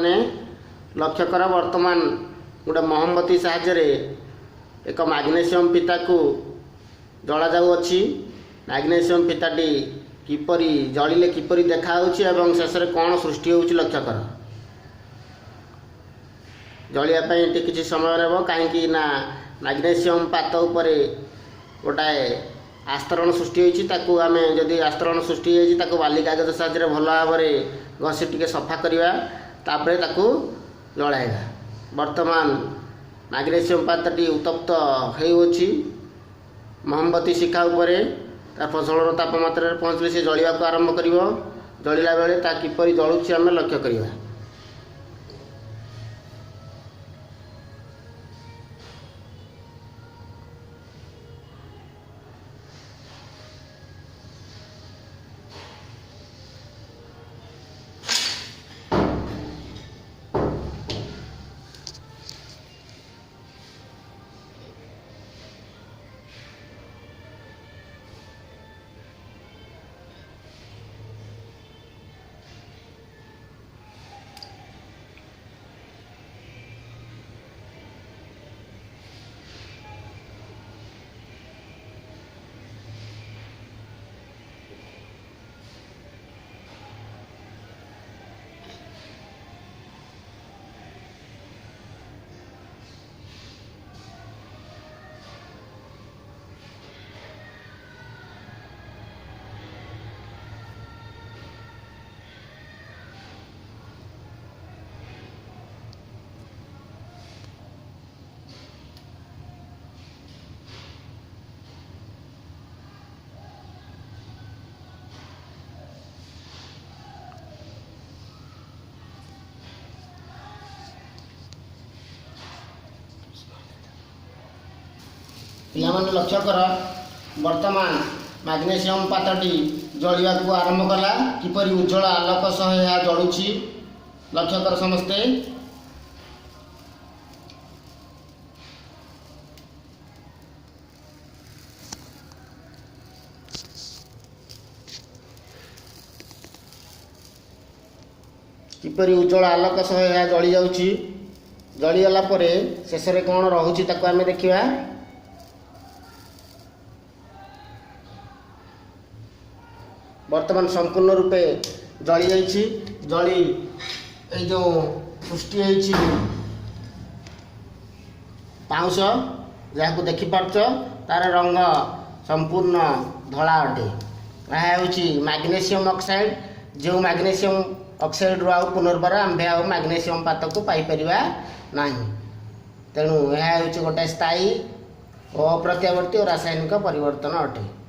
मैंने लक्ष्य कर वर्तमान गोटे मोमबत्ती साहाय्य एक मैग्नेशियम फीता को जला जाऊँगी। मैग्नेशियम फीताटी किपरि जलिले किपरि देखा एवं शेष में कौन सृष्टि होउछि लक्ष्य कर। जलियापाई किसी समय रह कहीं मैग्नेशियम पात उपरे गोटाए आस्तरण सृष्टि होती आम जदि आस्तरण सृष्टि होती बाली कागज साहाय्य भल भाव में घसी टी सफा करवा तापर ताकू जलाइबा। वर्तमान मैग्नेशियम पातटी उत्तप्त होउछि मोमबत्ती शिखा उपरे तार प्रज्वलन तापमात्रा पहुँचले से जलिया को आरंभ कर जलिला बेले ता किपरि जलुछि आम लक्ष्य करवा। पिलाମାନେ लक्ष्य कर वर्तमान मैग्नेशियम पातटी जलिया को आरंभ कला किपरि उज्जवल आलोक सह यह जलुछि लक्ष्य कर समस्ते। किपरि उज्जवल आलोक सह यह जली जाउछि जलीगला पर शेष में कौन रहुछि ताको आमे देखिबा। वर्तमान संपूर्ण रूपे जली जाइछि जली ए जो सृष्टि होइछि पाउस जहाँ को देखि पारछ तार रंग संपूर्ण धला अटे। यह होइछि मैग्नेशियम ऑक्साइड जो मैग्नेशियम ऑक्साइड रु आउ पुनर्बार आंबे आउ मैग्नेशियम पात को पाई परिबा नाही। तेणु यह होइछि गोटे स्थायी और अप्रत्यावर्ती और रासायनिक परिवर्तन अटे।